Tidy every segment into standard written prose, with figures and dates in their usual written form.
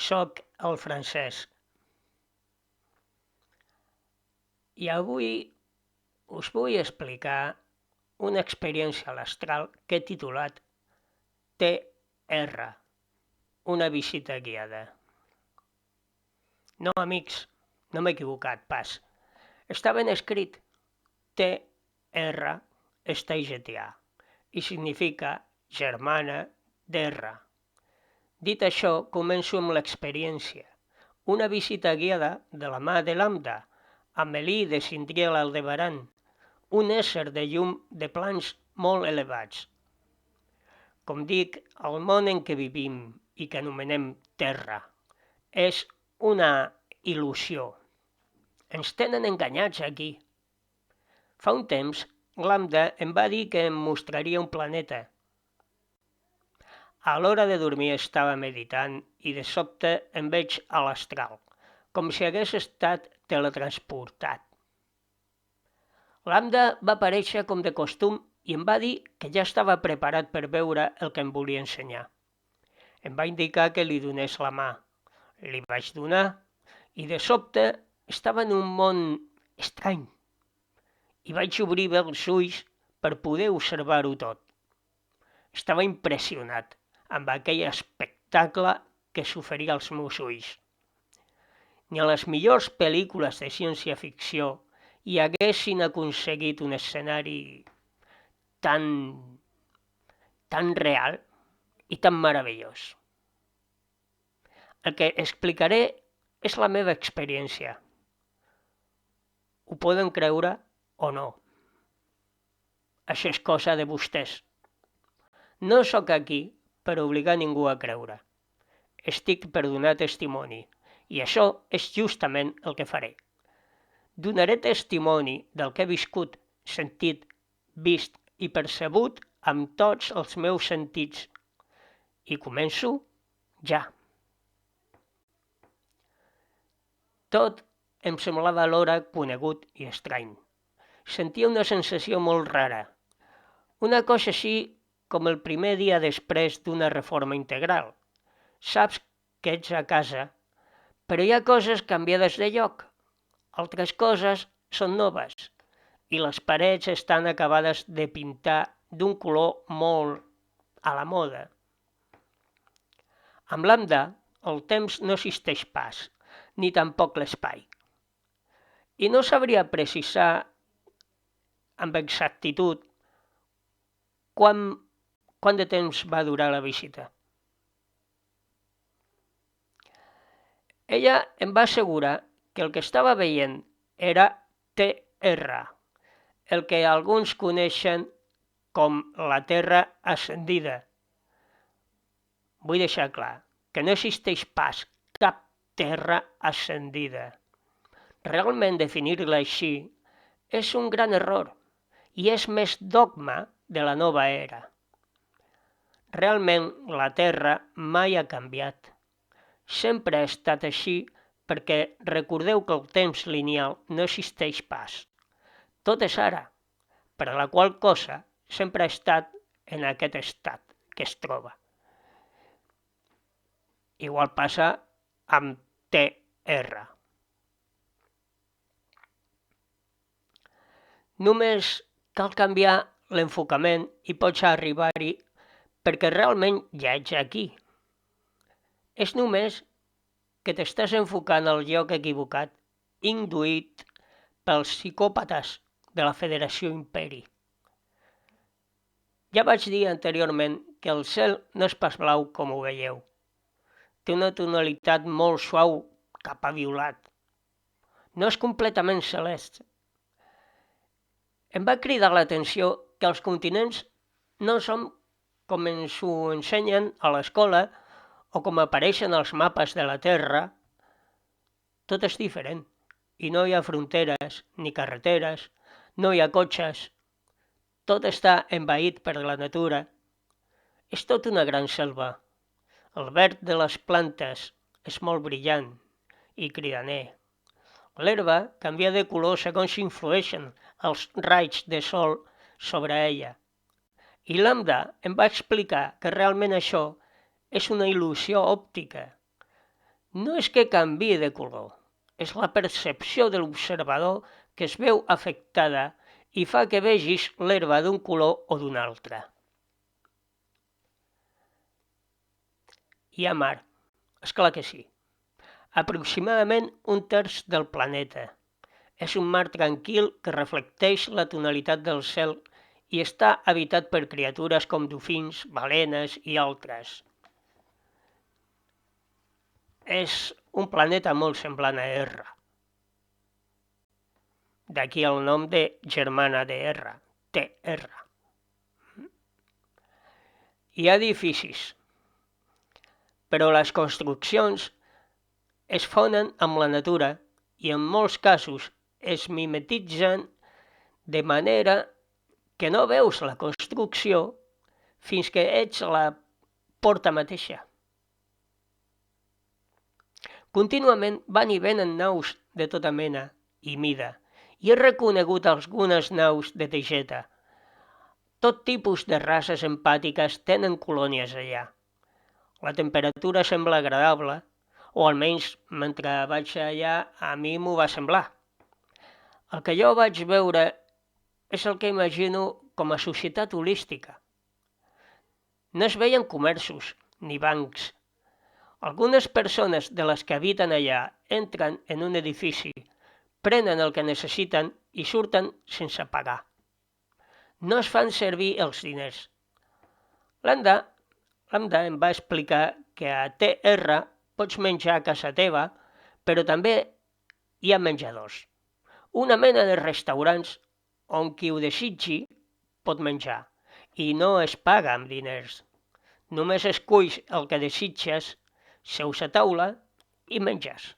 Soc el Francesc i avui us vull explicar una experiència a l'astral que he titulat TR, una visita guiada. No, amics, no m'he equivocat pas. Està ben escrit TR Estaigetià i significa germana d'R. Dit això, començo amb l'experiència. Una visita guiada de la mà de Lambda, Amélie de Sindriel Aldebaran, un ésser de llum de plans molt elevats. Com dic, el món en què vivim i que anomenem Terra és una il·lusió. Ens tenen enganyats aquí. Fa un temps, Lambda em va dir que em mostraria un planeta. A l'hora de dormir estava meditant i de sobte em veig a l'astral, com si hagués estat teletransportat. Lambda va aparèixer com de costum i em va dir que ja estava preparat per veure el que em volia ensenyar. Em va indicar que li donés la mà. Li vaig donar i de sobte estava en un món estrany i vaig obrir bé els ulls per poder observar-ho tot. Estava impressionat amb aquell espectacle que s'oferia als meus ulls. Ni a les millors pel·lícules de ciència-ficció hi haguessin aconseguit un escenari tan real i tan meravellós. El que explicaré és la meva experiència. Ho poden creure o no. Això és cosa de vostès. No sóc aquí per obligar ningú a creure. Estic per donar testimoni, i això és justament el que faré. Donaré testimoni del que he viscut, sentit, vist i percebut amb tots els meus sentits. I començo ja. Tot em semblava alhora conegut i estrany. Sentia una sensació molt rara. Una cosa així com el primer dia després d'una reforma integral. Saps que ets a casa, però hi ha coses canviades de lloc. Altres coses són noves i les parets estan acabades de pintar d'un color molt a la moda. Amb Lambda, el temps no existeix pas, ni tampoc l'espai. I no sabria precisar amb exactitud quant de temps va durar la visita. Ella em va assegurar que el que estava veient era TR, el que alguns coneixen com la Terra ascendida. Vull deixar clar que no existeix pas cap Terra ascendida. Realment definir-la així és un gran error i és més dogma de la nova era. Realment la Terra mai ha canviat. Sempre ha estat així perquè recordeu que el temps lineal no existeix pas. Tot és ara, per a la qual cosa sempre ha estat en aquest estat que es troba. Igual passa amb TR. Només cal canviar l'enfocament i pots arribar-hi perquè realment ja ets aquí. És només que t'estàs enfocant al lloc equivocat, induït pels psicòpates de la Federació Imperi. Ja vaig dir anteriorment que el cel no és pas blau com ho veieu. Té una tonalitat molt suau cap a violat. No és completament celeste. Em va cridar l'atenció que els continents no són com ens ho ensenyen a l'escola o com apareixen als mapes de la Terra. Tot és diferent i no hi ha fronteres ni carreteres, no hi ha cotxes. Tot està envaït per la natura. És tot una gran selva. El verd de les plantes és molt brillant i cridaner. L'herba canvia de color segons influeixen els raigs de sol sobre ella. I Lambda em va explicar que realment això és una il·lusió òptica. No és que canviï de color, és la percepció de l'observador que es veu afectada i fa que vegis l'herba d'un color o d'un altre. Hi ha mar, és clar que sí. Aproximadament un terç del planeta. És un mar tranquil que reflecteix la tonalitat del cel i està habitat per criatures com dofins, balenes i altres. És un planeta molt semblant a R. D'aquí el nom de germana de R, TR. Hi ha edificis, però les construccions es fonen amb la natura i en molts casos es mimetitzen de manera que no veus la construcció fins que ets a la porta mateixa. Contínuament van i venen naus de tota mena i mida, i he reconegut algunes naus de teixeta. Tot tipus de races empàtiques tenen colònies allà. La temperatura sembla agradable, o almenys mentre vaig allà a mi m'ho va semblar. El que jo vaig veure és el que imagino com a societat holística. No es veien comerços ni bancs. Algunes persones de les que habiten allà entren en un edifici, prenen el que necessiten i surten sense pagar. No es fan servir els diners. L'Amda em va explicar que a TR pots menjar a casa teva, però també hi ha menjadors. Una mena de restaurants on qui ho desitgi pot menjar i no es paga amb diners. Només esculls el que desitges, seus a taula i menges.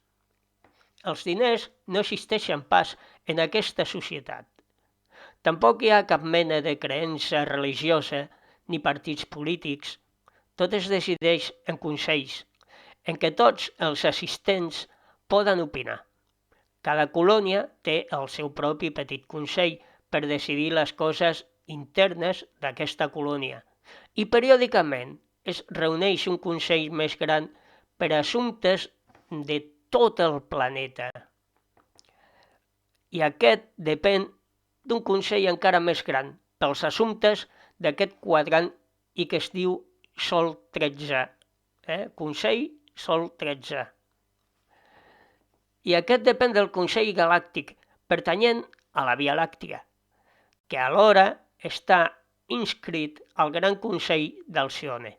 Els diners no existeixen pas en aquesta societat. Tampoc hi ha cap mena de creença religiosa ni partits polítics. Tot es decideix en consells, en què tots els assistents poden opinar. Cada colònia té el seu propi petit consell per decidir les coses internes d'aquesta colònia i periòdicament es reuneix un consell més gran per a assumptes de tot el planeta. I aquest depèn d'un consell encara més gran pels assumptes d'aquest quadrant i que es diu Sol 13. Consell Sol 13. I aquest depèn del Consell Galàctic pertanyent a la Via Làctia, que alhora està inscrit al Gran Consell d'Alcione.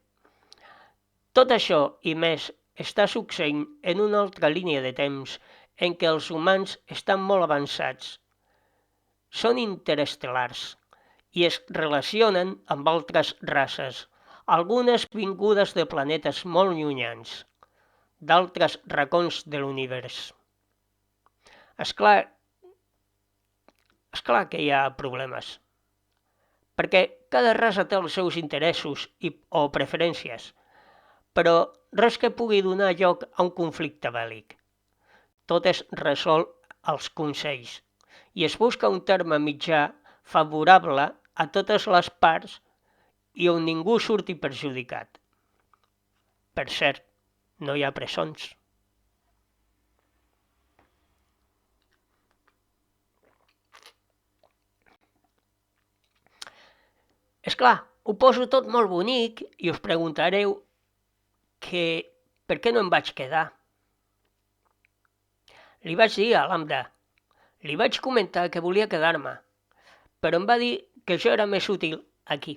Tot això i més està succeint en una altra línia de temps en què els humans estan molt avançats. Són interestel·lars i es relacionen amb altres races, algunes vingudes de planetes molt llunyans, d'altres racons de l'univers. És clar que hi ha problemes, perquè cada raça té els seus interessos o preferències, però res que pugui donar lloc a un conflicte bèl·lic. Tot es resol als consells i es busca un terme mitjà favorable a totes les parts i on ningú surti perjudicat. Per cert, no hi ha presons. És clar, ho poso tot molt bonic i us preguntareu que per què no em vaig quedar. Li vaig dir a l'Amda, li vaig comentar que volia quedar-me, però em va dir que jo era més útil aquí,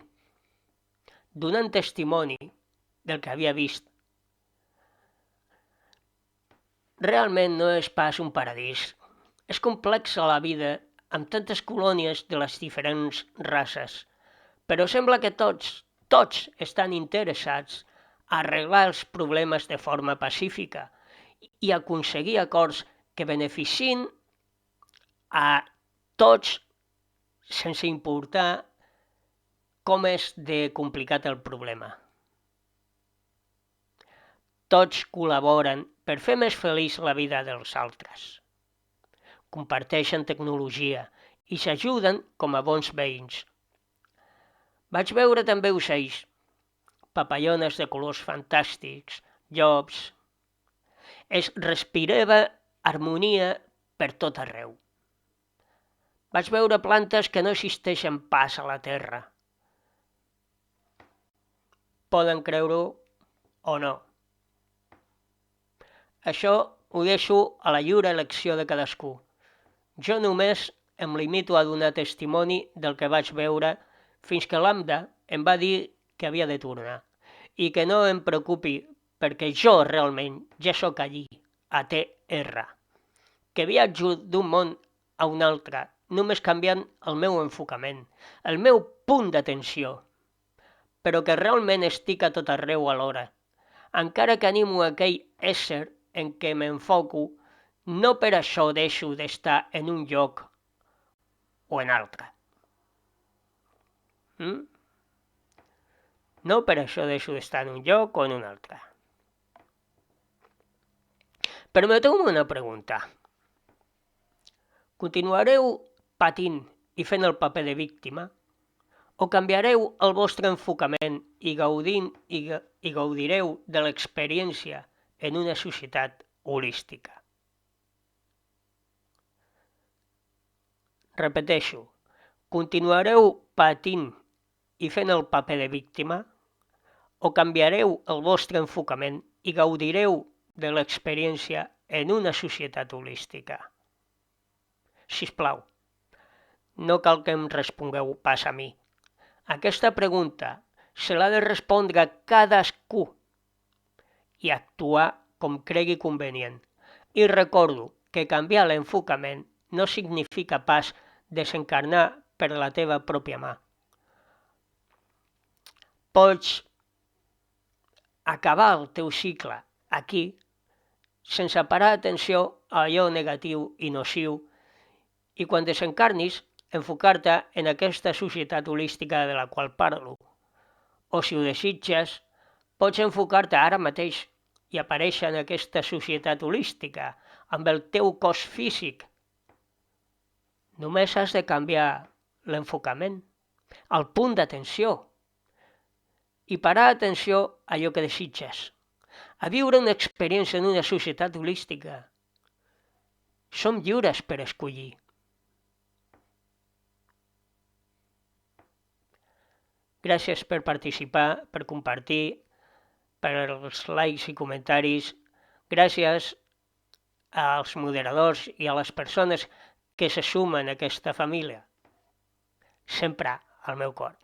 donant testimoni del que havia vist. Realment no és pas un paradís. És complexa la vida amb tantes colònies de les diferents races, però sembla que tots estan interessats a arreglar els problemes de forma pacífica i aconseguir acords que beneficien a tots sense importar com és de complicat el problema. Tots col·laboren per fer més feliç la vida dels altres. Comparteixen tecnologia i s'ajuden com a bons veïns. Vaig veure també ocells, papallones de colors fantàstics, llops. Es respirava harmonia per tot arreu. Vaig veure plantes que no existeixen pas a la Terra. Poden creure-ho o no. Això ho deixo a la lliure elecció de cadascú. Jo només em limito a donar testimoni del que vaig veure fins que l'Amda em va dir que havia de tornar i que no em preocupi perquè jo realment ja sóc allí, a TR, que viatjo d'un món a un altre, només canviant el meu enfocament, el meu punt d'atenció, però que realment estic a tot arreu alhora, encara que animo aquell ésser en què m'enfoco, no per això deixo d'estar en un lloc o en altre. No per això deixo d'estar en un lloc o en un altre. Permeteu-me una pregunta. Continuareu patint i fent el paper de víctima? O canviareu el vostre enfocament i gaudireu de l'experiència en una societat holística? Repeteixo, continuareu patint i fent el paper de víctima? O canviareu el vostre enfocament i gaudireu de l'experiència en una societat holística? Sisplau, no cal que em respongueu pas a mi. Aquesta pregunta se l'ha de respondre cadascú i actuar com cregui convenient. I recordo que canviar l'enfocament no significa pas desencarnar per la teva pròpia mà. Pots acabar el teu cicle aquí sense parar atenció a allò negatiu i nociu i quan desencarnis enfocar-te en aquesta societat holística de la qual parlo. O si ho desitges, pots enfocar-te ara mateix i aparèixer en aquesta societat holística amb el teu cos físic. Només has de canviar l'enfocament, el punt d'atenció, i parar atenció a allò que desitges, a viure una experiència en una societat holística. Som lliures per escollir. Gràcies per participar, per compartir, per els likes i comentaris. Gràcies als moderadors i a les persones que se sumen a aquesta família. Sempre al meu cor.